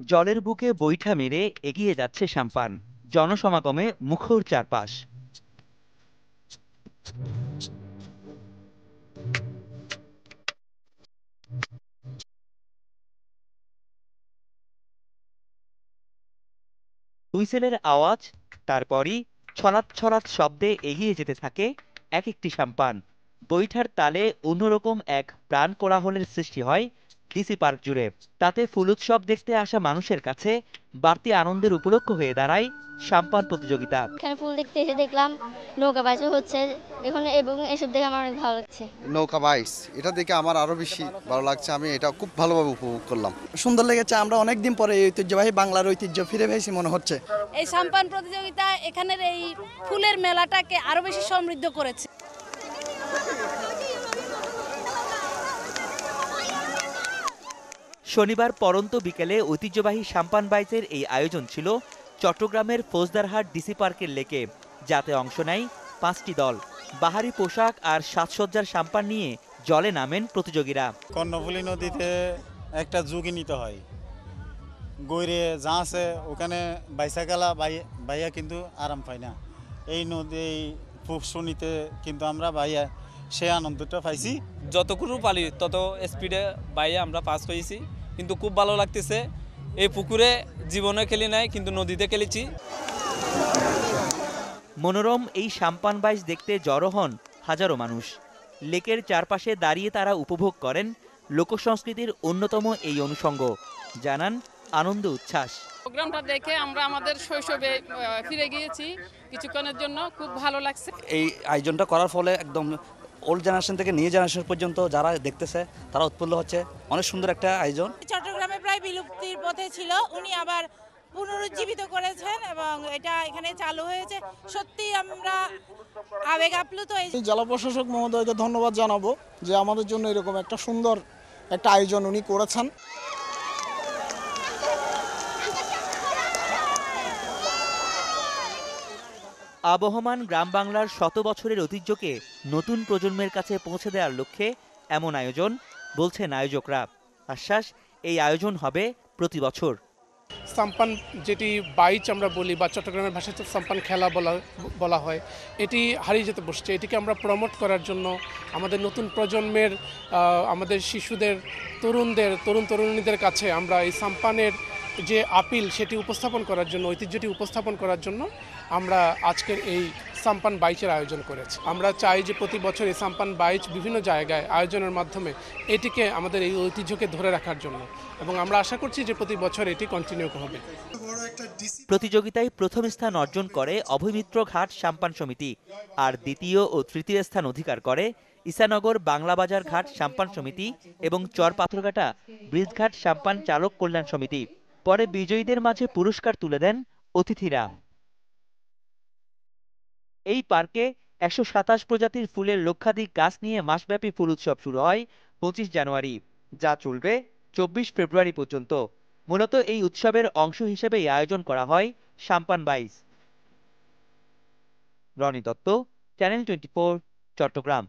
জলের বুকে বৈঠা মেরে এগিয়ে যাচ্ছে সাম্পান। জনসমাগমে মুখর চারপাশ। হুইসেলের আওয়াজ, তারপরই ছলাৎ ছলাৎ শব্দে এগিয়ে যেতে থাকে এক একটি সাম্পান। বৈঠার তালে অন্যরকম এক প্রাণ কোলাহলের সৃষ্টি হয় ডিসি পার্ক জুড়ে। তাতে ফুল উৎসব দেখতে আসা মানুষের কাছে বাড়তি আনন্দের উপলক্ষ হয়ে দাঁড়ায় সাম্পান প্রতিযোগিতা। এখানে ফুল দেখতে এসে দেখলাম নৌকা বাইচও হচ্ছে এখন, এবং এসব দেখে আমার অনেক ভালো লাগছে। নৌকা বাইচ, এটা দেখে আমার আরো বেশি ভালো লাগছে। আমি এটা খুব ভালোভাবে উপভোগ করলাম। সুন্দর লেগেছে। আমরা অনেকদিন পরে এই ঐতিহ্যবাহী বাংলার ঐতিহ্য ফিরে পেয়েছি মনে হচ্ছে। এই সাম্পান প্রতিযোগিতা এখানের এই ফুলের মেলাটাকে আরো বেশি সমৃদ্ধ করেছে। শনিবার পরন্ত বিকেলে ঐতিহ্যবাহী সাম্পান বাইচের এই আয়োজন ছিল চট্টগ্রামের ফৌজদারহাট ডিসি পার্কের লেকে, যাতে অংশ নেয় 5টি দল। বাহারি পোশাক আর সাজসজ্জার সাম্পান নিয়ে জলে নামেন প্রতিযোগীরা। কর্ণফুলী নদীতে একটা ঝুঁকি নিতে হয়, গৈরে যা আছে ওখানে বাইসাকালা বাইয়া কিন্তু আরাম পাই না। এই নদী এই পুষ্পনীতে কিন্তু আমরা বাইয়া সে আনন্দটা পাইছি। যতটুকু পারি তত স্পিডে বাইরে আমরা পাস হয়েছি, কিন্তু খুব ভালো লাগতেছে। এই পুকুরে জীবনে খেলি নাই, কিন্তু নদীতে খেলেছি। মনোরম এই সাম্পান বাইচ দেখতে জড়ো হন হাজারো মানুষ। লেকের চারপাশে দাঁড়িয়ে তারা উপভোগ করেন লোকসংস্কৃতির অন্যতম এই অনুষঙ্গ। জানান আনন্দ উচ্ছ্বাস। প্রোগ্রামটা দেখে আমরা আমাদের শৈশবে ফিরে গিয়েছি কিছুক্ষণের জন্য, খুব ভালো লাগছে। এই আয়োজনটা করার ফলে একদম ওল্ড জেনারেশন থেকে নিউ জেনারেশন পর্যন্ত যারা দেখতেছে তারা উৎফুল্ল হচ্ছে। অনেক সুন্দর একটা আয়োজন। চট্টগ্রামে প্রায় বিলুপ্তির পথে ছিল, উনি আবার পুনরুজ্জীবিত করেছেন এবং এটা এখানে চালু হয়েছে। সত্যি আমরা আবেগ আপ্লুত। জেলা প্রশাসক মহোদয়কে ধন্যবাদ জানাবো যে আমাদের জন্য এরকম একটা সুন্দর একটা আয়োজন উনি করেছেন। আবহমান গ্রাম বাংলার শত বছরের ঐতিহ্যকে নতুন প্রজন্মের কাছে পৌঁছে দেওয়ার লক্ষ্যে এমন আয়োজন, বলছেন আয়োজকরা। আশ্বাস, এই আয়োজন হবে প্রতি বছর। সাম্পান যেটি বাইচ আমরা বলি বা চট্টগ্রামের ভাষাতে সাম্পান খেলা বলা হয়, এটি হারিয়ে যেতে বসছে। এটিকে আমরা প্রমোট করার জন্য আমাদের নতুন প্রজন্মের আমাদের শিশুদের তরুণ তরুণীদের কাছে আমরা এই সাম্পানের যে আপিল সেটি উপস্থাপন করার জন্য, ঐতিহ্যটি উপস্থাপন করার জন্য আমরা আজকের এই সাম্পান বাইচের আয়োজন করেছি। আমরা চাই যে প্রতি বছর এই সাম্পান বাইচ বিভিন্ন জায়গায় আয়োজনের মাধ্যমে এটিকে আমাদের এই ঐতিহ্যকে ধরে রাখার জন্য, এবং আমরা আশা করছি যে প্রতি বছর এটি কন্টিনিউ হবে। প্রতিযোগিতায় প্রথম স্থান অর্জন করে অভয়মিত্র ঘাট সাম্পান সমিতি, আর দ্বিতীয় ও তৃতীয় স্থান অধিকার করে ইসানগর বাংলাবাজার ঘাট সাম্পান সমিতি এবং চর পাথরঘাটা ব্রিজঘাট সাম্পান চালক কল্যাণ সমিতি। পরে বিজয়ীদের মাঝে পুরস্কার তুলে দেন অতিথিরা। এই পার্কে 127 প্রজাতির ফুলের লক্ষাধিক গাছ নিয়ে মাসব্যাপী ফুল উৎসব শুরু হয় 25 জানুয়ারি, যা চলবে 24 ফেব্রুয়ারি পর্যন্ত। মূলত এই উৎসবের অংশ হিসেবেই আয়োজন করা হয় সাম্পান বাইচ। রনি দত্ত, চ্যানেল 24, চট্টগ্রাম।